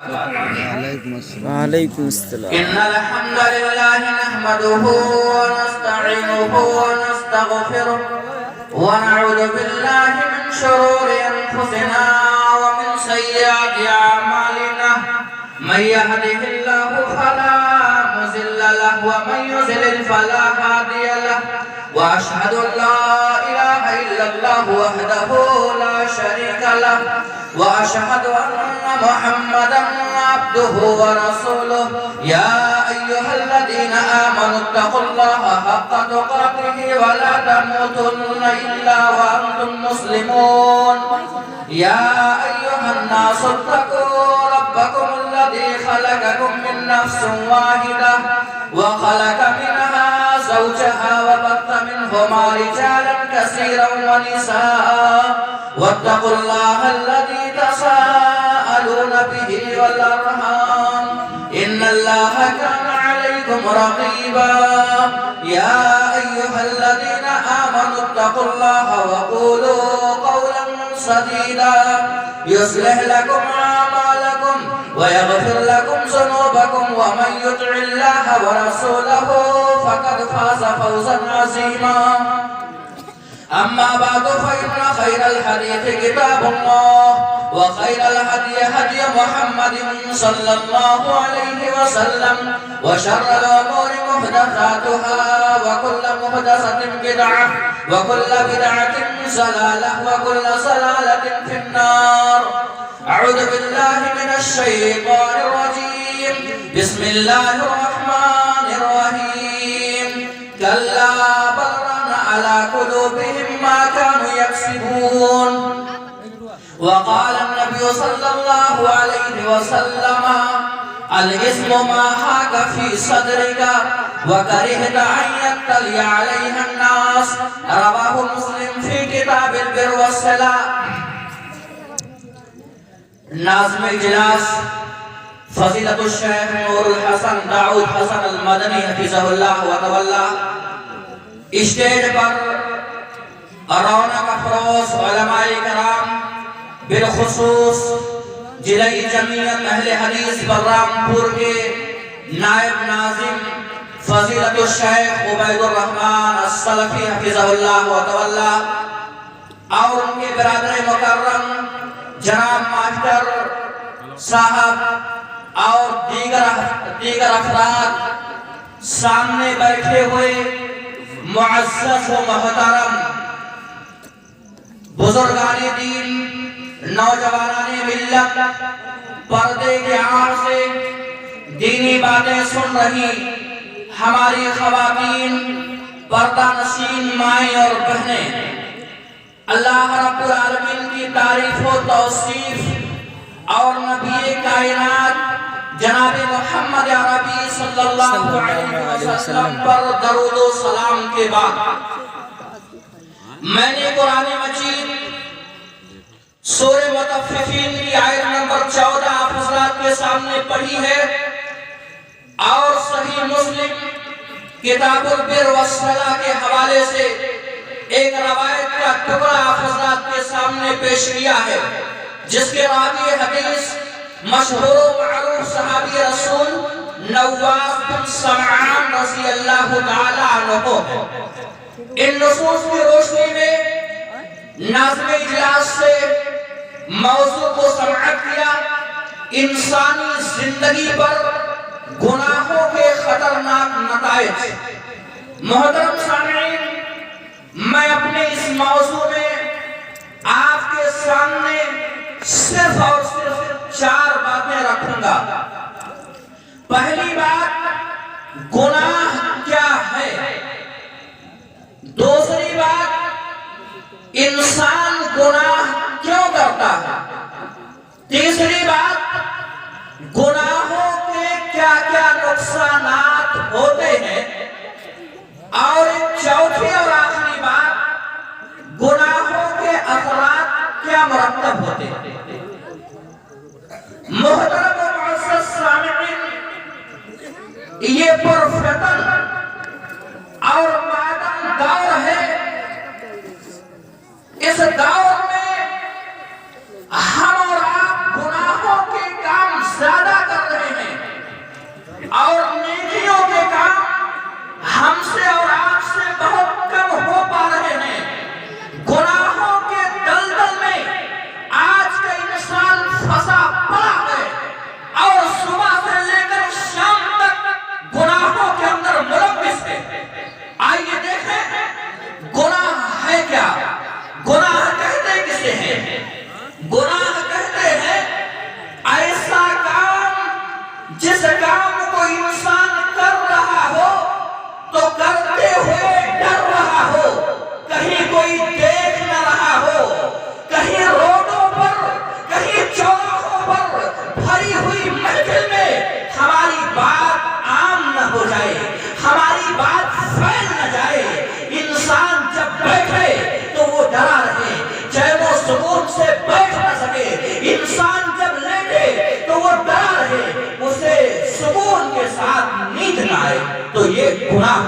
وعلیکم السلام. إن الحمد لله نحمده ونستعينه ونستغفره ونعوذ بالله من شرور أنفسنا ومن سيئات أعمالنا من يهده الله فلا مضل له ومن يضلل فلا هادي له وأشهد أن لا إله إلا الله وحده لا شريك له وأشهد أن محمدا عبده ورسوله يا أيها الذين آمنوا اتقوا الله حق تقاته ولا تموتن إلا وأنتم مسلمون يا أيها الناس اتقوا ربكم الذي خلقكم من نفس واحدة وخلق منها زوجها وبث منهما رجالا كثيرا ونساء واتقوا الله الذي تساءلون به والأرحام إن الله كان عليكم رقيبا يا أيها الذين آمنوا اتقوا الله وقولوا قولا سديدا يصلح لكم أعمالكم ويغفر لكم ذنوبكم ومن يطع الله ورسوله فقد فاز فوزا عظيما أما بعد فإن خير الحديث كتاب الله وخير الهدي هدي محمد صلى الله عليه وسلم وشر الأمور محدثاتها وكل محدثة بدعة وكل بدعة ضلالة وكل ضلالة في النار. أعوذ بالله من الشيطان الرجيم. بسم الله الرحمن الرحيم. كلا بل ران على قلوبهم ما كانوا يكسبون. وقال النبي صلى الله عليه وسلم الإثم ما حاك في صدرك وكرهت أن يطلع عليها الناس. رواه مسلم في كتاب البر والصلة. ناظم اجلاس فضیلت الشیخ نور الحسن داؤد حسن المدنی حفظہ اللہ وتولہ اسٹیج پر رونق افروز علماء کرام بالخصوص ضلعی جمعیت اہل حدیث برامپور کے نائب ناظم فضیلت الشیخ عبید الرحمن السلفی حفظہ اللہ وتولہ اور ان کے برادر مکرم جناب ماسٹر صاحب اور دیگر افراد سامنے بیٹھے ہوئے معزز و محترم بزرگان دین نوجوانان ملت پردے کے آڑ سے دینی باتیں سن رہی ہماری خواتین پردہ نشین مائیں اور بہنیں اللہ رب العالمین کی تعریف و توصیف اور نبی کائنات جناب محمد عربی صلی اللہ علیہ وسلم پر درود و سلام کے بعد میں نے قرآن مجید سورہ مطففین کی آیت نمبر 14 آپ حضرات کے سامنے پڑھی ہے اور صحیح مسلم کتاب البر والصلہ کے حوالے سے ایک روایت کا ٹکڑا آپ حضرات کے سامنے پیش کیا ہے جس کے راوی حدیث مشہور و معروف صحابی رسول نواس بن سمعان رضی اللہ تعالی عنہ ہے. ان نصوص کی روشنی میں ناظم اجلاس سے موضوع کو سماعت کیا انسانی زندگی پر گناہوں کے خطرناک نتائج. محترم سامعین میں اپنے اس موضوع میں آپ کے سامنے صرف اور صرف 4 باتیں رکھوں گا. پہلی بات گناہ کیا ہے. دوسری بات انسان گناہ کیوں کرتا ہے. تیسری بات گناہوں کے کیا کیا نقصانات ہوتے ہیں. اور چوتھی اور آخری بات گناہوں کے اثرات کیا مرتب ہوتے ہیں. محترم و معزز سامعین یہ پرفتن اور مادم دور ہے. اس دور میں ہم اور آپ گناہوں کے کام جس کام کو انسان کر رہا ہو تو کرتے ہوئے ڈر رہا ہو، کہیں کوئی دیکھ نہ رہا ہو، کہیں روڈوں پر، کہیں چوراہوں پر بھری ہوئی محفل میں ہماری بات عام نہ ہو جائے، ہماری بات پھیل نہ جائے۔ انسان جب بیٹھے تو وہ ڈرا رہے، چین و سکون سے بیٹھ نہ سکے۔ انسان جب لیٹے تو وہ ڈرا رہے، اسے سکون کے ساتھ نیند نہ آئے۔ تو یہ گناہ۔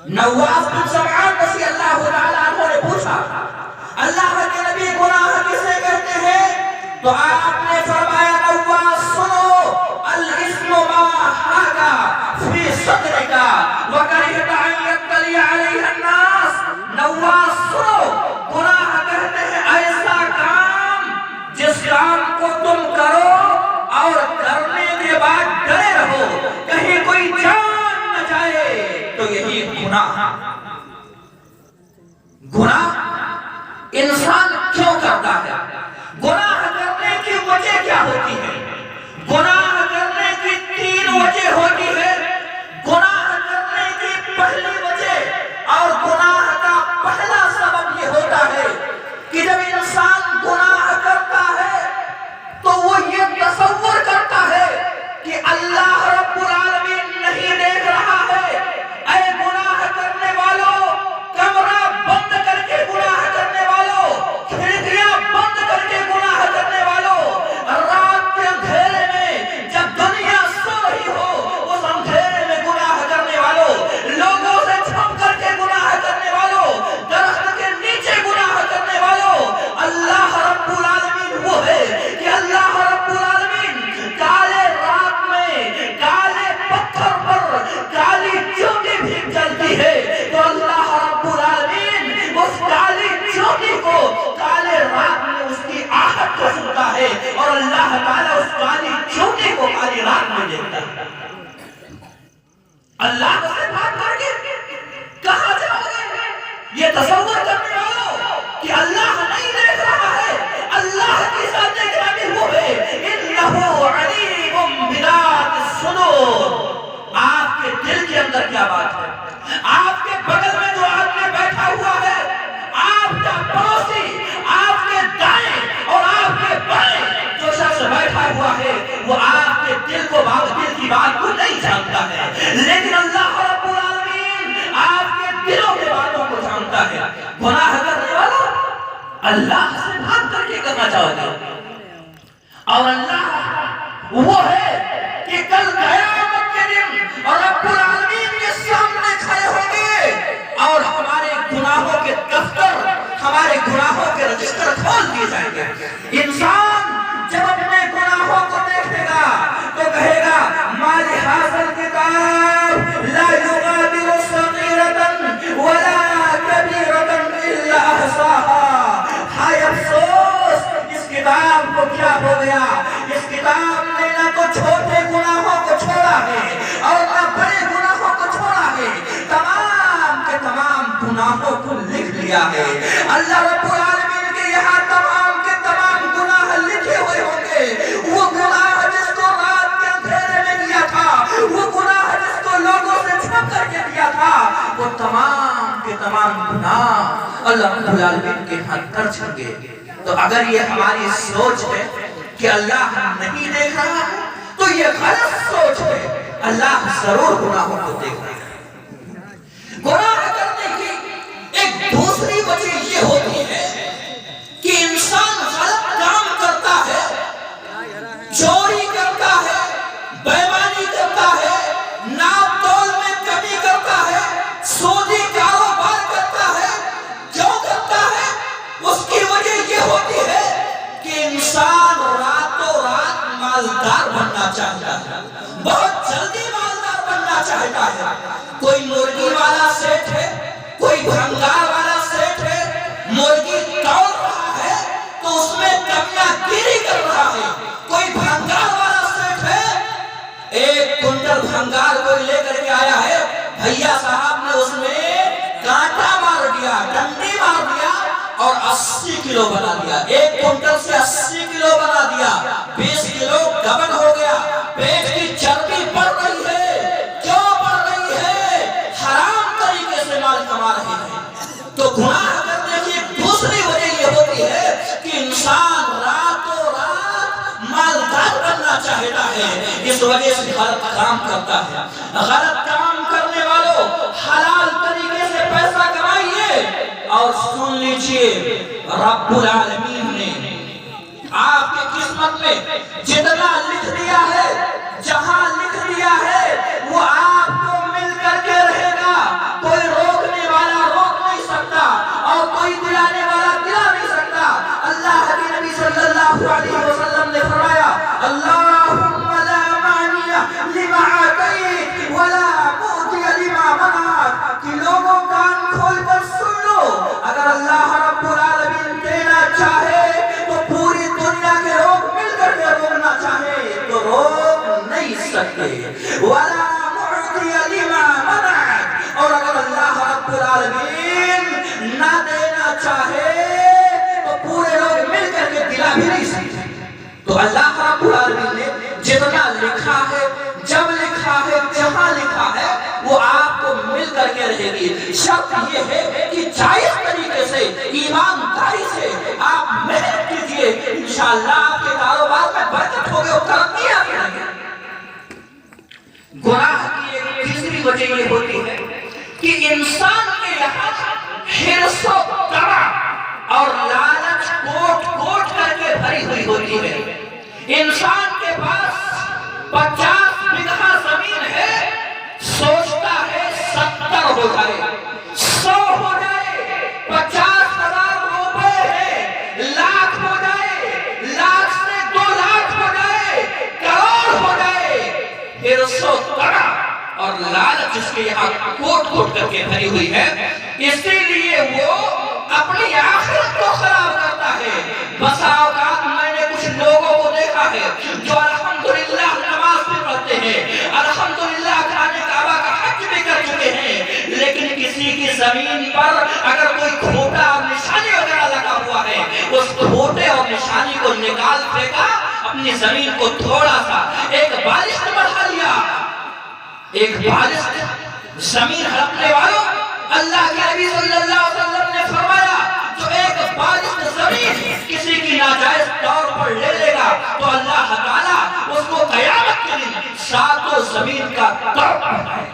نواس بن سمعان رضی اللہ تعالیٰ عنہ نے پوچھا، اللہ کے نبی گناہ کسے کہتے ہیں؟ تو آپ نے فرمایا، نواس سنو، الاسم ما حاکا فی صدرکا وکرہت ان یطلع علیہ الناس۔ نواس سنو، گناہ کہتے ہیں ایسا کام جس کام کو تم کرو اور کرنے کے بعد ڈرے رہو، کہیں کوئی جان نہ جائے، تو یہی گناہ۔ گناہ انسان کیوں کرتا ہے؟ گناہ کرنے کی وجہ کیا ہوتی ہے؟ گناہ کرنے کی 3 وجہ ہوتی ہے۔ گناہ کرنے کی پہلی وجہ اور گناہ کا پہلا سبب یہ ہوتا ہے کہ جب انسان گناہ کرتا ہے تو وہ یہ تصور کرتا ہے کہ اللہ رب العالمین نہیں دیکھ رہا ہے۔ اے گناہ کرنے والوں، کمرہ بند کر کے گناہ کرنے والوں، کھڑکیاں بند کر کے گناہ کرنے والوں، رات کے اندھیرے میں جب دنیا سو رہی ہو اس اندھیرے میں گناہ کرنے والوں، لوگوں سے چھپ کر کے گناہ کرنے والوں، درخت کے نیچے گناہ کرنے والوں، اللہ رب العالمین وہ ہے کہ اللہ رب العالمین کالے رات میں کالے پتھر پر کالی چوٹی بھی جلتی ہے، تو اللہ رب العالمین اس کالی چوٹی کو کالے رات میں اس کی آہٹ کو سنتا ہے، اور اللہ تعالیٰ اس کالی چوٹی کو کالی رات میں دیکھتا ہے۔ اللہ سے بات کر کے کہاں جاؤ گے؟ یہ تصور کرنے والوں کہ اللہ نہیں دیکھ رہا ہے، اللہ کی ذات گرامی وہ ہے، انہ علیم بذات الصدور۔ آپ کے دل کے اندر کیا بات ہے؟ آپ کے بغل میں جو آدمی بیٹھا ہوا ہے، آپ کا پڑوسی، آپ کے دائیں اور آپ کے بائیں جو شخص بیٹھا ہوا ہے، وہ آپ کے دل کی بات کو نہیں جانتا ہے، لیکن اللہ رب العالمین آپ کے دلوں کے باتوں کو جانتا ہے۔ گناہ کرنے والا اللہ سے بات کر کے کرنا چاہتا ہے، اور اللہ وہ ہے کہ کل قیامت کے دن اور رب العالمین کے سامنے کھڑے ہوں گے اور ہمارے گناہوں کے دفتر، ہمارے گناہوں کے رجسٹر کھول دیے جائیں گے۔ انسان جب اپنے گناہوں کو دیکھے گا تو کہے گا، ما لہذا الکتاب لا یغادر صغیرۃ ولا کبیرۃ الا احصاها۔ ہائے افسوس، اس کتاب کو کیا ہو گیا؟ اس کتاب نے نہ تو چھوٹے گناہوں کو چھوڑا ہے اور نہ بڑے گناہوں کو چھوڑا ہے، تمام کے تمام گناہوں کو لکھ لیا ہے۔ اللہ رب العالمین کے یہاں تمام کے تمام گناہ لکھے ہوئے ہوں گے۔ وہ گناہ جس کو رات کے اندھیرے میں کیا تھا، وہ گناہ جس کو لوگوں سے چھپ کر کے کیا تھا، وہ تمام کے تمام گناہ اللہ رب العالمین کے ہاں درج ہوں گے۔ تو اگر یہ ہماری سوچ ہے کہ اللہ نہیں دیکھ رہا ہے تو یہ غلط سوچ ہے، اللہ ضرور گناہوں کو دیکھ رہا ہے۔ گناہ کرنے کی ایک دوسری وجہ یہ ہوتی ہے کہ انسان غلط کام کرتا ہے، چوری کرتا ہے، بےایمانی کرتا ہے، ناپ تول میں کمی کرتا ہے، سودی کاروبار کرتا ہے۔ کیوں کرتا ہے؟ اس کی وجہ یہ ہوتی ہے کہ انسان راتوں رات مالدار بننا چاہتا ہے، بہت جلدی مالدار بننا چاہتا ہے۔ کوئی مرغی والا سیٹ ہے، کوئی بھنگار والا سیٹ ہے، مرغی توڑ رہا ہے تو اس میں کمیاں گیری کر رہا ہے۔ کوئی بھنگار والا سیٹ ہے، 1 کنٹل بھنگار کوئی لے کر کے آیا ہے، بھیا صاحب نے اس میں کانٹا مار دیا، ڈنڈی مار دیا اور 80 کلو بنا دیا۔ 1 کنٹل سے 80 کلو بنا دیا، 20 کلو گبن ہو گیا، ہے، اس وجہ سے غلط کام کرتا ہے۔ غلط کام کرنے والوں حلال طریقے سے پیسہ کمائیے اور سن لیجئے رب العالمین نے آپ کی قسمت میں جتنا لکھ دیا ہے، جہاں لکھ دیا ہے وہ آپ کو مل کر کے رہے گا۔ کوئی روکنے والا روک نہیں سکتا اور کوئی دلانے والا دلا نہیں سکتا۔ اللہ کے نبی صلی اللہ علیہ وسلم نے فرمایا اللہم لا مانع لما اعطیت ولا معطی لما منعت، کہ لوگوں کان کھول کر سن لو، اگر اللہ رب العالمین دینا چاہے تو پوری دنیا کے لوگ مل کر کے روکنا چاہے تو روک نہیں سکتے، ولا معطی لما منعت، اور اگر اللہ رب العالمین نہ دینا چاہے تو پورے لوگ مل کر کے دلا بھی نہیں سکتے۔ تو اللہ رب العالمین نے جتنا لکھا ہے، جب لکھا ہے، جہاں لکھا ہے وہ آپ کو مل کر کے رہے گی۔ شرط یہ ہے کہ جائز طریقے سے، ایمانداری سے آپ محنت کیجئے، انشاءاللہ آپ کے کاروبار میں برکت ہوگی اور ترقی آپ کریں گے۔ گناہ کی ایک تیسری وجہ یہ ہوتی ہے کہ انسان کے یہاں حرص و طمع اور لالچ کوٹ کوٹ کر کے بھری ہوئی ہوتی ہے۔ انسان کے پاس 50 بیگھہ زمین ہے، سوچتا ہے 70 ہو جائے، 100 ہو جائے، 50,000 روپے ہے، لاکھ ہو جائے، لاکھ سے 2 لاکھ ہو جائے، کروڑ ہو جائے، حرص و طمع اور لالچ اس کے یہاں کوٹ کوٹ کر کے بھری ہوئی ہے، اسی لیے وہ اپنی آخرت کو خراب کرتا ہے۔ بسا اوقات میں نے کچھ لوگوں کو دیکھا ہے جو الحمدللہ نماز بھی پڑھتے ہیں، الحمدللہ خانہ کعبہ کا حج بھی کر چکے ہیں، لیکن کسی کی زمین پر اگر کوئی کھوٹا اور نشانی وغیرہ لگا ہوا ہے، اس کھوٹے اور نشانی کو نکال پھینکا، اپنی زمین کو تھوڑا سا ایک بالشت بڑھا لیا۔ ایک بالشت زمین ہڑپنے والوں، اللہ کے نبی صلی اللہ علیہ وسلم نے فرمایا جو ایک بالشت زمین کسی کی ناجائز طور پر لے لے گا تو اللہ تعالیٰ اس کو قیامت کے دن 7 زمین کا طور پر ہے۔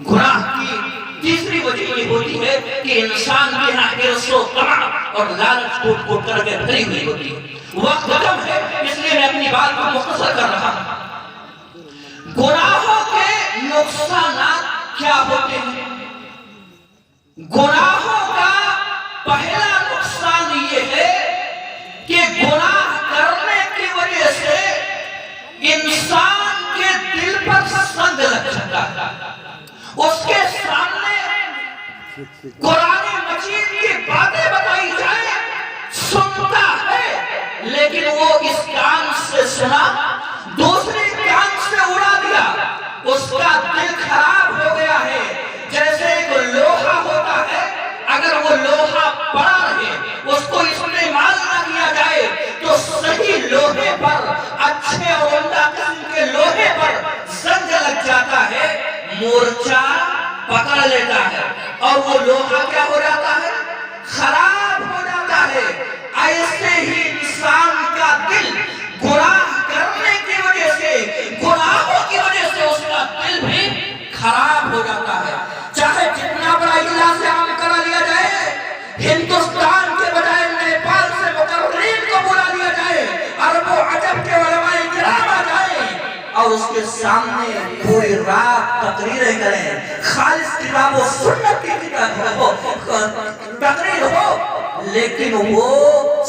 گناہ کی تیسری وجہ یہ ہوتی ہے کہ انسان کے یہاں حرص و طمع اور لالچ کوٹ کوٹ کر کے بھری ہوئی ہوتی ہے۔ وقت کم ہے اس لیے میں اپنی بات کو مختصر کر رہا ہوں۔ گناہوں کے نقصانات کیا ہوتے ہیں؟ گناہوں کا پہلا نقصان یہ ہے کہ گناہ کرنے کی وجہ سے انسان کے دل پر سنگ لگ جاتا ہے۔ اس کے سامنے قرآن مجید کی باتیں بتائی جائیں، سنتا ہے لیکن وہ اس کان سے سنا، دوسری کان سے اڑا دیا، اس کا دل خراب ہو گیا ہے۔ جیسے ایک لوہا ہوتا ہے، اگر وہ لوہا پڑا رہے، اس کو استعمال نہ کیا جائے تو صحیح لوہے پر، اچھے اور عمدہ قسم کے لوہے پر زنگ لگ جاتا ہے، مورچہ پکڑ لیتا ہے اور وہ لوہا کیا ہو جاتا ہے؟ خراب ہو جاتا ہے۔ ایسے ہی انسان کا دل گناہ کرنے کی وجہ سے، گناہوں کی وجہ سے اس کا دل بھی خراب ہو جاتا ہے۔ چاہے جتنا بڑا اجلاس عام کرا لیا جائے، ہندوستان کے بجائے نیپال سے مقررین کو بلا لیا جائے، عرب و عجم کے علماء کرام آ جائیں اور اس کے سامنے پوری رات تقریریں کریں، خالص کتاب و سنت کی کتاب ہو، تقریر ہو، لیکن وہ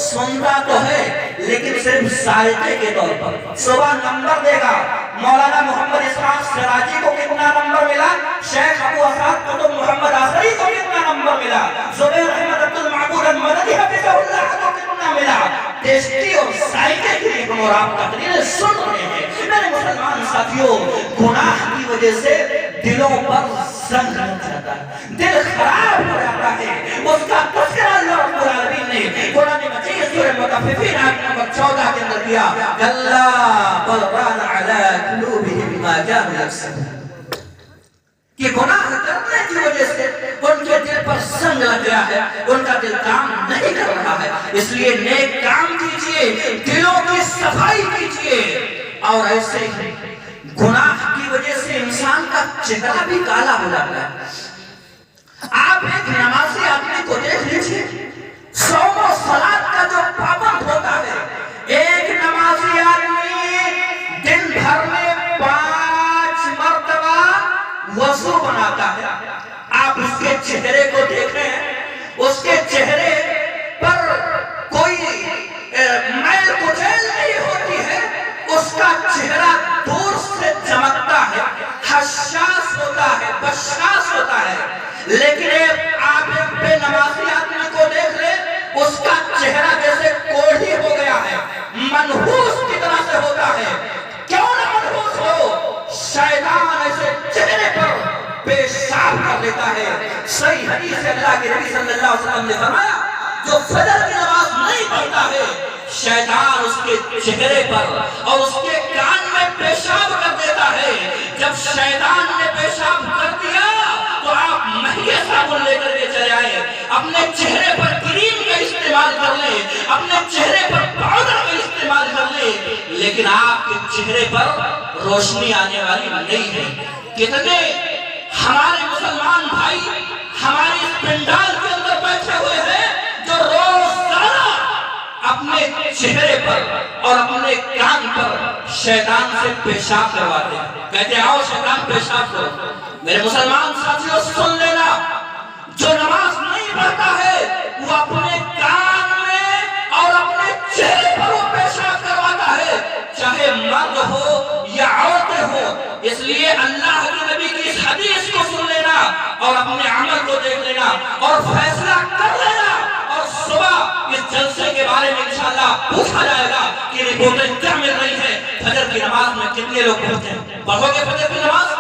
سنتا تو ہے لیکن صرف سائقے کے طور پر۔ صبح نمبر دے گا، مولانا محمد اسحاق سراجی کو کتنا نمبر ملا، شیخ ابو اسحاق قطب محمد آصری کو کتنا نمبر ملا، زبیر احمد عبد المعبود المدنی حفظہ اللہ کو کتنا ملا۔ ٹیسٹی اور سائقے کی لیکن اور آپ تقریریں سن رہے ہیں۔ میرے مسلمان ساتھیوں، گناہ کی وجہ سے دلوں پر زنگ لگ جاتا ہے، دل خراب ہو جاتا ہے۔ اس کا تذکرہ اللہ رب العالمین نے قرآن مجید سورہ مطففین آیت نمبر 14 کے اندر کیا، کلا بل ران علی قلوبہم ما کانوا یکسبون، کہ گناہ کرنے کی وجہ سے ان کے دل پر زنگ لگ گیا ہے، ان کا دل کام نہیں کر رہا ہے۔ اس لیے نیک کام کیجئے، دلوں کی صفائی کیجئے اور ایسے ہی گناہ کی وجہ سے انسان کا چہرہ بھی کالا ہو جاتا ہے۔ آپ ایک نمازی آدمی کو دیکھ لیجئے، صوم و صلاۃ کا جو پابند ہوتا ہے، ایک نمازی آدمی دن بھر میں 5 مرتبہ وضو بناتا ہے۔ آپ اس کے چہرے کو دیکھیں، اس کے چہرے پر کوئی میل کچیل نہیں ہوتی ہے، اس کا چہرہ دور سے چمکتا ہے، حساس ہوتا ہے، بشاش ہوتا ہے۔ لیکن آپ ایک بے نمازی آدمی کو دیکھ لیں، اس کا چہرہ جیسے کوڑھی ہو گیا ہے، منحوس کی طرح سے ہوتا ہے۔ کیوں نہ منحوس ہو؟ شیطان ایسے چہرے پر پیشاب کر لیتا ہے۔ صحیح حدیث ہے، اللہ کے نبی صلی اللہ علیہ وسلم نے فرمایا، جو فجر کی نماز نہیں پڑھتا ہے، شیطان اس کے چہرے پر اور اس کے کان میں پیشاب کر دیتا ہے۔ جب شیطان نے پیشاب کر دیا تو آپ مہنگے صابن لے کر کے چلے آئے، اپنے چہرے پر کریم کا استعمال کر لیں، اپنے چہرے پر پاؤڈر کا استعمال کر لیں، لیکن آپ کے چہرے پر روشنی آنے والی نہیں ہے۔ کتنے ہمارے مسلمان بھائی ہماری اس پنڈال کے اندر بیٹھے ہوئے ہیں جو روزانہ اپنے چہرے پر اور اپنے کان پر شیطان سے پیشاب کرواتے ہیں، کہتے ہیں آؤ شیطان پیشاب کرو۔ میرے مسلمان ساتھیوں سن لینا، جو نماز نہیں پڑھتا ہے وہ اپنے کان میں اور اپنے چہرے پر وہ پیشاب کرواتا ہے، چاہے مرد ہو یا عورتیں ہو۔ اس لیے اللہ کے نبی کی اس حدیث کو سن لینا اور اپنے عمل کو دیکھ لینا اور فیصلہ کر لینا، اور صبح اس جلسے کے بارے میں انشاءاللہ پوچھا جائے گا کہ رپورٹیں کیا مل رہی ہیں، فجر کی نماز میں کتنے لوگ پڑھتے ہیں؟ پڑھو گے فجر کی نماز؟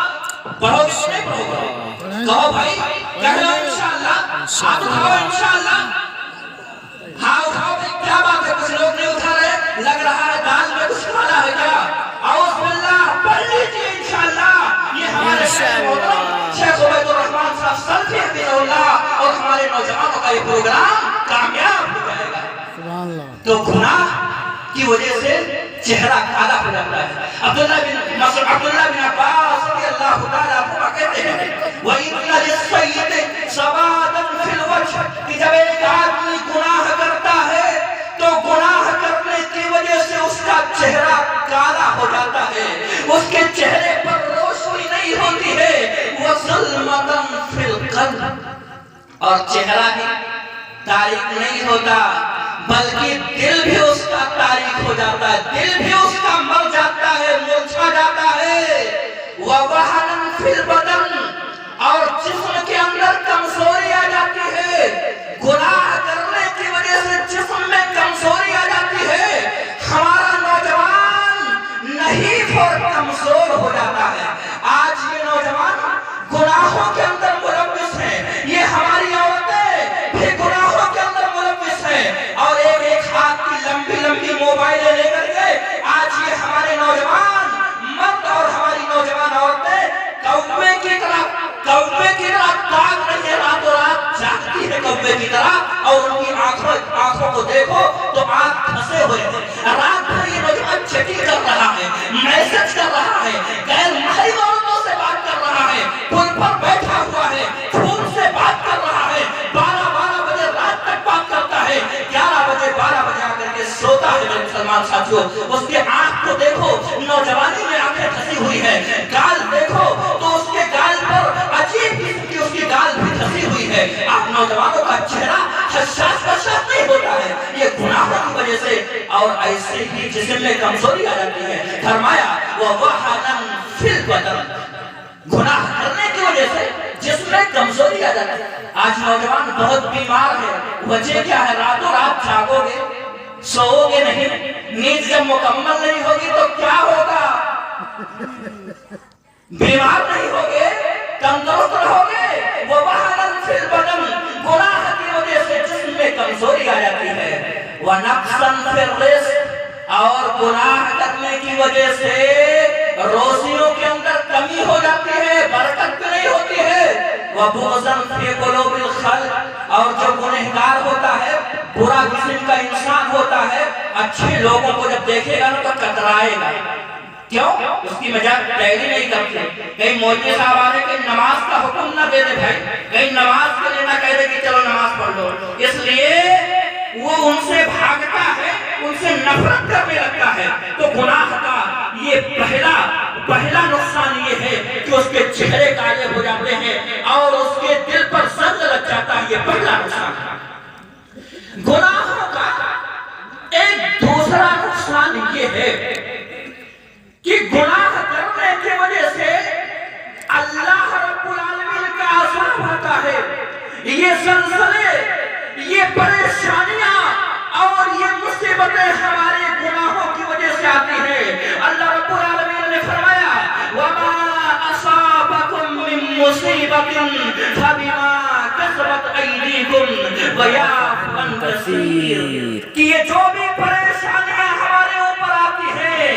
پڑھو گے کہ نہیں پڑھو گے؟ کہو بھائی، کہہ لو انشاءاللہ، ہاتھ اٹھاؤ انشاءاللہ۔ ہاں اٹھاؤ بھائی، کیا بات ہے، کچھ لوگ نہیں اٹھا رہے، لگ رہا ہے دال میں کچھ کھانا ہے کیا؟ اعوذ باللہ، پڑھ لیجئے انشاءاللہ۔ یہ ہمارے شیخ عبید الرحمن صاحب سلفی حفظہ اللہ اور ہمارے نوجوانوں کا یہ پروگرام کامیاب ہو جائے گا۔ تو گناہ کی وجہ سے چہرہ کالا ہو جاتا ہے۔ عبداللہ بن عباس رضی اللہ تعالیٰ عنہ کہتے ہیں وَإِنَّ لِلسَّيِّدِ سَوَادًا فِي الْوَجْهِ، کہ جب ایک آدمی گناہ کرتا ہے تو گناہ کرنے کی وجہ سے اس کا چہرہ کالا ہو جاتا ہے، اس کے چہرے پر روشنی نہیں ہوتی ہے۔ وَظُلْمَةً فِي الْقَلْبِ، اور چہرہ بھی تاریک نہیں ہوتا بلکہ دل بھی اس کا تاریک ہو جاتا ہے، دل بھی اس کا مر جاتا ہے، مرجھا جاتا ہے۔ وَوَهَنًا فِي الْبَدَنِ، اور جسم کے اندر کمزوری آ جاتی ہے، گناہ کرنے کی وجہ سے جسم میں کمزوری آ جاتی ہے۔ ہمارا نوجوان نحیف اور کمزور ہو جاتا ہے۔ آج یہ نوجوان گناہوں کے اندر ملوث ہیں، یہ ہماری عورتیں بھی گناہوں کے اندر ملوث ہیں، اور ایک ہاتھ کی لمبی لمبی موبائلیں لے کر کے آج یہ ہمارے نوجوان مرد اور ہماری نوجوان عورتیں کوے کی طرح تاک رہی ہے، رات و رات جاگتی ہے کوے کی طرح، اور ان کی آنکھوں کو دیکھو تو آنکھ پھنسے ہوئے ہیں۔ رات بھر یہ نوجوان چیٹنگ کر رہا ہے، میسج کر رہا ہے، غیر محرم عورتوں سے بات کر رہا ہے، پل پر بیٹھا ہوا ہے، فون سے بات کر رہا ہے، 12 بجے رات تک بات کرتا ہے، 12 بجے آ کر کے سوتا ہے۔ میرے مسلمان ساتھیوں، اس کے آنکھ کو دیکھو، نوجوانی میں آنکھیں پھنسی ہوئی ہے، گال دیکھو تو اس کے گال پر عجیب قسم کی اس کی گال بھی پھنسی ہوئی ہے۔ آپ نوجوانوں کا چہرہ حساس نہیں ہوتا ہے، یہ گناہوں کی وجہ سے، اور ایسے ہی جسم میں کمزوری آ جاتی ہے۔ فرمایا وَوَهَنًا فِي الْبَدَنِ، گناہ کرنے کی وجہ سے جسم میں کمزوری آ جاتی ہے۔ آج نوجوان بہت بیمار ہے، وجہ کیا ہے؟ راتوں رات جاگو گے، سوؤ گے نہیں، نیند جب مکمل نہیں ہوگی تو کیا ہوگا؟ بیمار نہیں ہوگے، تندرست رہو گے۔ وَوَهَنًا فِي الْبَدَنِ، گناہ کی وجہ سے جسم میں کمزوری آ جاتی ہے۔ وَنَقْصًا فِي الرِّزْقِ، اور گناہ کرنے کی وجہ سے روزیوں کے اندر کمی ہو جاتی ہے، برکت بھی نہیں ہوتی ہے۔ وَبُغْضًا فِي قُلُوبِ الْخَلْقِ، اور جو گنہگار ہوتا ہے، برا قسم کا انسان ہوتا ہے، اچھے لوگوں کو جب دیکھے گا تو کترائے گا، کیوں؟ اس کی مجال تیاری نہیں کرتے. کہیں مولوی صاحب آنے کہ نماز کا حکم نہ دے دے بھائی, کہیں نماز کے لیے نہ کہہ دے کہ چلو نماز پڑھ لو. اس لیے وہ ان سے بھاگتا ہے, ان سے نفرت کرنے لگتا ہے. تو گناہ کا یہ پہلا نقصان یہ ہے کہ اس کے چہرے کالے ہو جاتے ہیں اور اس کے دل پر زنگ لگ جاتا ہے. یہ پہلا نقصان ہے. گناہوں کا ایک دوسرا نقصان یہ ہے کہ گناہ کرنے کی وجہ سے اللہ رب العالمین کا عذاب ہوتا ہے. یہ زلزلے, یہ پریشانیاں اور یہ مصیبتیں ہمارے گناہوں کی وجہ سے آتی ہیں. اللہ رب العالمین نے فرمایا وَمَا أَصَابَكُم مِّن مُّصِيبَةٍ فَبِمَا كَسَبَتْ أَيْدِيكُمْ وَيَعْفُو عَن كَثِيرٍ. کہ یہ جو بھی پریشانیاں ہمارے اوپر آتی ہیں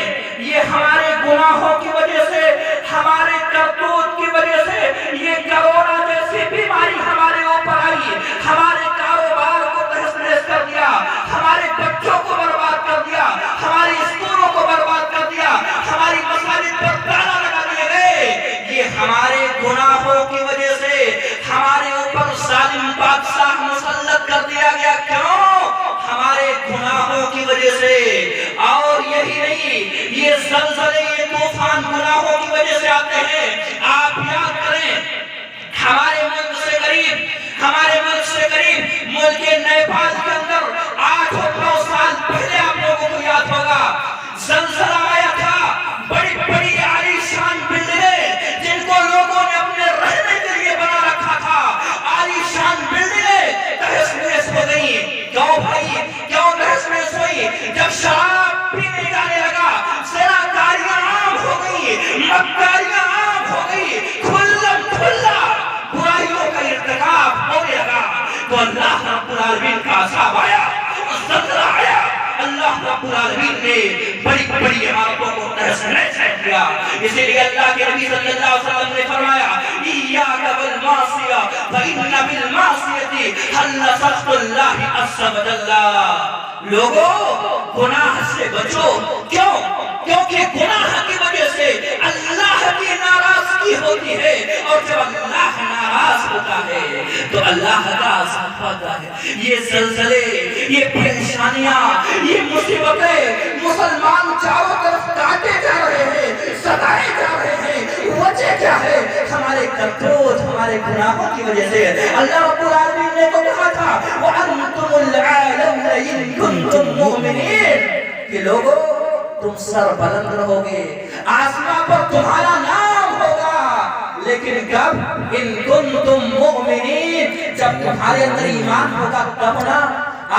یہ ہمارے گناہوں کی وجہ سے, ہمارے کرتوت کی وجہ سے. یہ کرونا جیسی بیماری ہمارے اوپر آئی, ہمارے کاروبار کو تہس نہس کر دیا, ہمارے بچوں کو برباد کر دیا, ہماری اسکولوں کو برباد کر دیا, ہماری مساجد پر تالا لگا دیے گئے. یہ ہمارے گناہوں کی وجہ سے ہمارے اوپر ظالم بادشاہ مسلط کر دیا گیا. کیوں؟ ہمارے گناہوں کی وجہ سے. اور یہی نہیں, یہ زلزلے, یہ طوفان گناہوں کی وجہ سے آتے ہیں. آپ یاد کریں ہمارے ملک سے قریب ملک نیپال کے اندر 8 اور 9 سال پہلے آپ لوگوں کو یاد ہوگا زلزلہ آیا تھا. بڑی بڑی عالیشان بلڈنگیں جن کو لوگوں نے اپنے رہنے کے لیے بنا رکھا تھا, عالیشان بلڈنگیں تہس نہس ہو گئی. کیوں بھائی, کیوں تہس نہس ہوئی؟ جب شراب پینے جانے لگا, زناکاریاں عام ہو گئی, مکاریاں عام ہو گئی, کھلم کھلا برائیوں کا ارتکاب ہونے لگا. تو اللہ رب العالمین کا عذاب آیا, زلزلہ آیا. اللہ رب العالمین نے بڑی بڑی عمارتوں کو تہس نہس کر دیا. اسی لیے اللہ کے نبی صلی اللہ علیہ وسلم نے فرمایا ایاک بالمعصیہ فإن بالمعصیۃ حل سخط اللہ عز وجل. لوگوں گناہ سے بچو. کیوں؟ کیونکہ گناہ کی وجہ سے اللہ کی ناراضگی ہوتی ہے, اور جب اللہ ناراض ہوتا ہے تو اللہ کا عذاب ہوتا ہے. یہ زلزلے, یہ پریشانیاں, یہ مصیبتیں مسلمان چاروں طرف کاٹے جا رہے ہیں, ستائے جا رہے ہیں. وجہ کیا ہے؟ ہمارے کرتوت, ہمارے گناہوں کی وجہ سے. اللہ رب العالمین نے تو کہا تھا وَأَنْتُمُ الْعَالَوْنَ إِن كُنتُم مُؤْمِنِينَ کہ لوگوں تم سر بلند رہو گے, آسمان پر تمہارا نام ہوگا. لیکن کب؟ ان کنتم مؤمنین, جب تمہارے اندر ایمان ہوگا تب نا.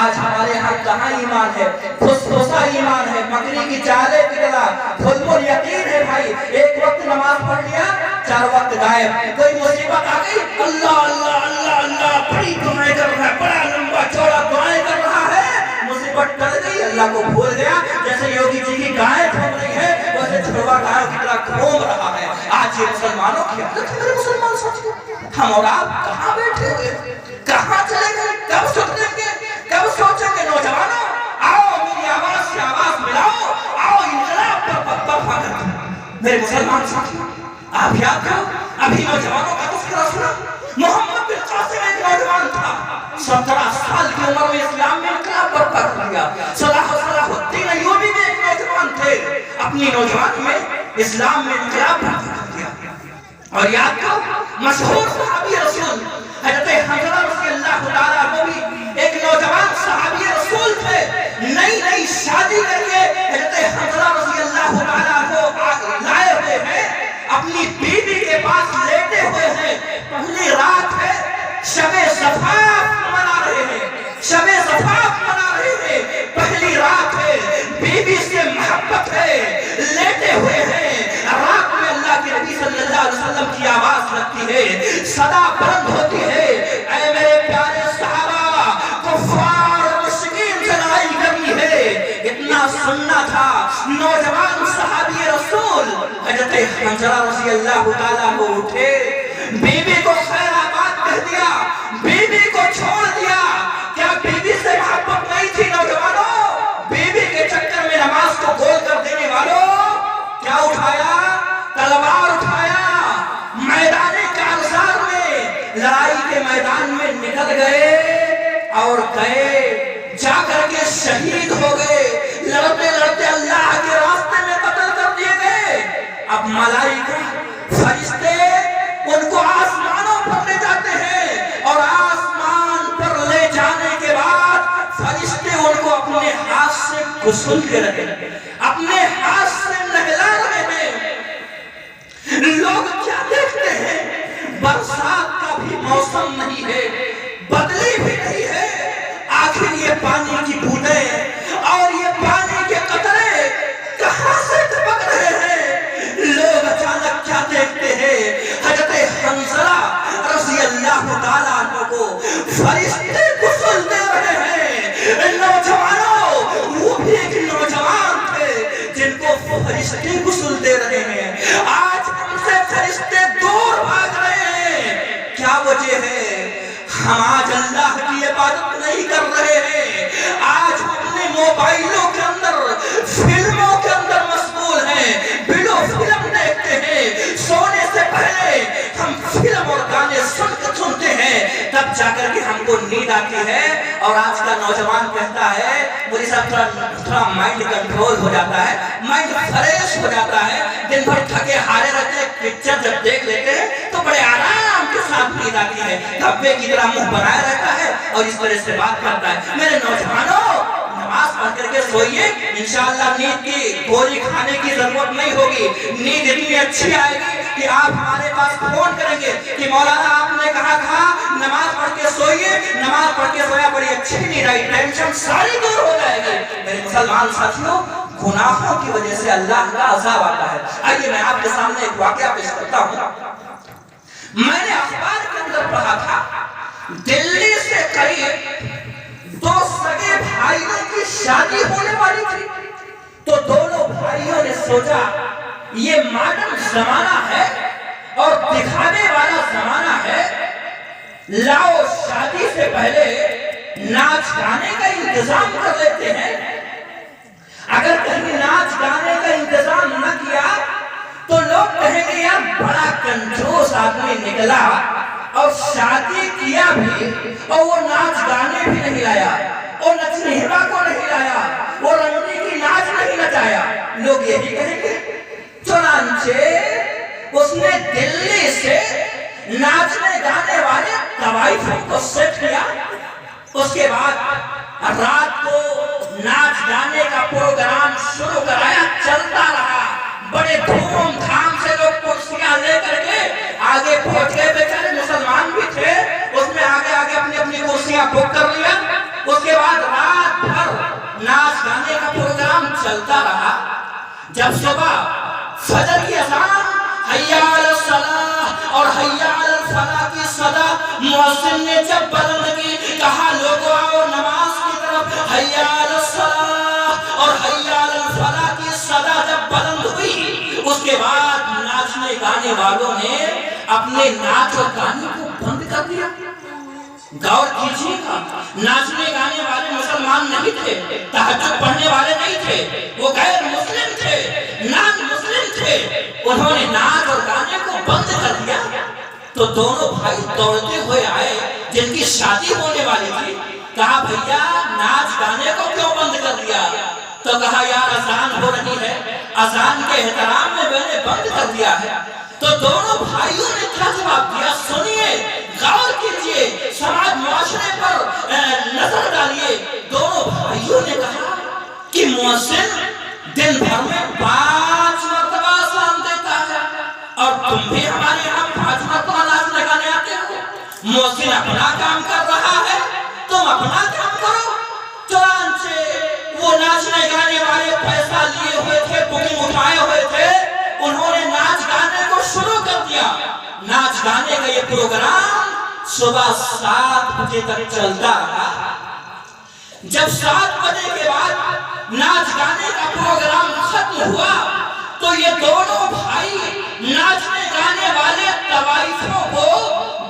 آج ہمارے ہاں کہاں ایمان ہے؟ خصوصا ایمان ہے, مکری کی چالے کی طرح خود یقین ہے بھائی. ایک وقت نماز پڑھ لیا, 4 وقت غائب. کوئی مصیبت آ گئی, اللہ اللہ اللہ اللہ بڑی دعائیں کر رہا ہے, بڑا لمبا چوڑا دعائیں کر رہا ہے. مصیبت ٹل گئی, اللہ کو بھول گیا. جیسے یوگی جی کی گائے گھوم رہی ہے ویسے چھڑوا گائے کی طرح گھوم رہا ہے. آج یہ مسلمانوں کی حالت ہے. مسلمان سوچ, ہم اور آپ کہاں بیٹھے ہوئے, کہاں چلے گئے, کب سوچیں گے, کب سوچیں گے؟ نوجوانوں آؤ میری آواز سے آواز ملاؤ, آؤ انقلاب پر برپا کریں. میرے مسلمان ساتھیوں, آپ یاد کرو ابھی نوجوانوں کا تذکرہ سنا. محمد بن قاسم ایک نوجوان تھا, 17 سال کی عمر میں اسلام میں انقلاب برپا کر دیا. صلاح الدین ایوبی میں ایک نوجوان تھے, اپنی نوجوانی میں اسلام میں انقلاب برپا کر دیا. اور یاد کرو مشہور صحابی رسول حضرت حنظلہ رضی اللہ تعالیٰ عنہ بھی ایک نوجوان صحابی رسول تھے. نئی شادی کر کے حضرت حنظلہ رضی اللہ تعالیٰ عنہ لائے ہوئے ہیں, اپنی بیوی کے پاس لیٹے ہوئے ہیں. پہلی رات ہے, شب زفاف منا رہے ہیں, شب زفاف منا رہے ہیں. پہلی رات ہے, بیوی سے محبت ہے, لیٹے ہوئے ہیں. رات میں اللہ کے نبی صلی اللہ علیہ وسلم کی آواز لگتی ہے, صدا بلند ہوتی ہے, اے میرے پیارے صحابہ, کفار اور مشرکین سے لڑائی کرنی ہے. اتنا سننا تھا. نوجوان صحابی رسول حضرت حنظلہ رضی اللہ تعالیٰ کو اٹھے, بیوی کو خیر آباد کہہ دیا, بیوی کو چھوڑ دیا. کیا بیوی سے محبت نہیں تھی نوجوانوں؟ بیوی کے چکر میں نماز کو گول کر دینے والوں, کیا گئے اور گئے، جا کر کے شہید ہو گئے، لڑتے لڑتے اللہ کے راستے میں قتل کر دیے گئے۔ اب ملائکہ فرشتے ان کو آسمانوں پر لے جاتے ہیں، اور آسمان پر لے جانے کے بعد فرشتے ان کو اپنے ہاتھ سے غسل دے رہے ہیں، اپنے ہاتھ سے نہلا رہے ہیں۔ لوگ کیا دیکھتے ہیں؟ برسات کا بھی موسم نہیں ہے، بدلی بھی نہیں ہے، آخر یہ پانی کی بوندیں اور یہ پانی کے قطرے کہاں سے ٹپک رہے ہیں؟ لوگ اچانک کیا دیکھتے ہیں؟ حضرت حنظلہ رضی اللہ تعالیٰ عنہ کو فرشتے غسل دے رہے ہیں۔ نوجوانوں، وہ بھی ایک نوجوان تھے جن کو فرشتے غسل دے رہے ہیں۔ آج ہم سے فرشتے دور بھاگ رہے ہیں، کیا وجہ ہے؟ ہم آج اللہ کی عبادت نہیں کر رہے ہیں، آج ہم اپنے موبائلوں کے اندر، فلموں کے اندر مشغول ہیں، بلو فلم دیکھتے ہیں، سونے سے پہلے ہم فلم اور گانے سنتے ہیں، تب جا کر کے ہم کو نیند آتی ہے۔ اور آج کا نوجوان کہتا ہے مجھے سب تھوڑا مائنڈ کنٹرول ہو جاتا ہے، مائنڈ فریش ہو جاتا ہے، دن بھر تھکے ہارے رہتے ہیں، پکچر جب دیکھ لیتے ہیں تو بڑے آرام کے ساتھ نیند آتی ہے، دھبے کی طرح منہ بنایا رہتا ہے اور اس طرح سے بات کرتا ہے۔ میرے نوجوانوں، نماز پڑھ کر کے سوئیے، انشاءاللہ نیند کی گولی کھانے کی ضرورت نہیں ہوگی، نیند اتنی اچھی آئے گی کہ آپ ہمارے پاس فون کریں گے کہ مولانا آپ نے کہا تھا نماز پڑھ کے سوئیے، نماز پڑھ کے سویا بڑی اچھی نیند آئی، ٹینشن ساری دور ہو جائے گی۔ میرے مسلمان ساتھیوں، گناہوں کی وجہ سے اللہ کا عذاب آتا ہے۔ آئیے میں آپ کے سامنے ایک واقعہ پیش کرتا ہوں۔ میں نے اخبار کے اندر پڑھا تھا، دلی سے قریب 2 سگے بھائیوں کی شادی ہونے والی تھی، تو دونوں بھائیوں نے سوچا یہ ماڈرن زمانہ ہے اور دکھانے والا زمانہ ہے، لاؤ شادی سے پہلے ناچ گانے کا انتظام کر لیتے ہیں۔ اگر کہیں ناچ گانے کا انتظام نہ کیا تو لوگ کہیں گے یار بڑا کنجوس آدمی نکلا، اور شادی کیا بھی اور وہ ناچ گانے بھی نہیں لایا، اور نچنیرا کو نہیں لایا، وہ رنگی کی ناچ نہیں نچایا، لوگ یہی کہیں گے۔ چنانچہ اس نے دلی سے ناچنے گانے والے طوائف کو سیٹ کیا، اس کے بعد رات کو ناچ گانے کا پروگرام شروع کرایا، چلتا رہا، بڑے دھوم دھام سے لوگ کرسیاں لے کر کے آگے پہنچ گئے، بیچارے مسلمان بھی تھے، اس میں آگے آگے اپنی اپنی کرسیاں بک کر لیا۔ اس کے بعد رات بھر ناچ گانے کا پروگرام چلتا رہا۔ جب صبح فجر کی اذان حی علی الصلاۃ اور حی علی الفلاح کی صدا مؤذن نے جب بلند کی، کہا لوگوں آؤ نماز کی طرف، حی علی الصلاۃ اور حی علی الفلاح کی صدا جب بلند ہوئی، اس کے بعد ناچنے گانے والوں نے اپنے ناچ اور گانے کو بند کر دیا۔ غور کیجیے گا، ناچنے گانے والے مسلمان نہیں تھے، تہجد پڑھنے والے نہیں تھے، وہ غیر مسلم تھے، نان مسلم تھے، انہوں نے ناچ اور گانے کو بند کر دیا۔ تو دونوں بھائی دوڑتے ہوئے آئے جن کی شادی ہونے والی تھی، کہا بھیا ناچ گانے کو کیوں بند کر دیا؟ تو کہا یار اذان ہو رہی ہے، اذان کے احترام میں میں نے بند کر دیا ہے۔ تو دونوں بھائیوں نے کیا جواب دیا؟ سنیے، غور کیجئے، سماج معاشرے پر نظر ڈالیے۔ دونوں بھائیوں نے کہا کہ مؤذن دن بھر میں 5 مرتبہ اذان دیتا ہے، اور تم بھی ہمارے یہاں 5 مرتبہ ناچنے گانے آتے ہو۔ مؤذن اپنا کام کر رہا ہے، تم اپنا کام کرو۔ چنانچہ وہ ناچنے گانے والے پیسہ لیے ہوئے تھے، بکنگ اٹھائے ہوئے تھے، انہوں نے ناچ گانے کو شروع کر دیا۔ ناچ گانے کا یہ پروگرام صبح 7 بجے تک چلتا رہا۔ جب 7 بجے کے بعد ناچ گانے کا پروگرام ختم ہوا تو یہ دونوں بھائی ناچنے گانے والے طوائفوں کو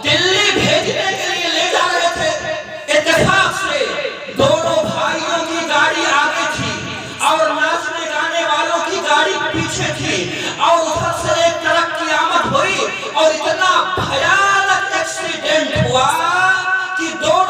دلی بھیجنے کے لیے لے جا رہے تھے۔ اتفاق سے دونوں بھائیوں کی گاڑی آگے تھی اور ناچنے گانے والوں کی گاڑی پیچھے تھی، اور ادھر سے ایک ٹرک کی آمد ہوئی اور اتنا بھیانک ایکسیڈنٹ ہوا کہ دونوں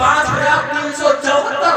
5374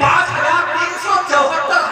5374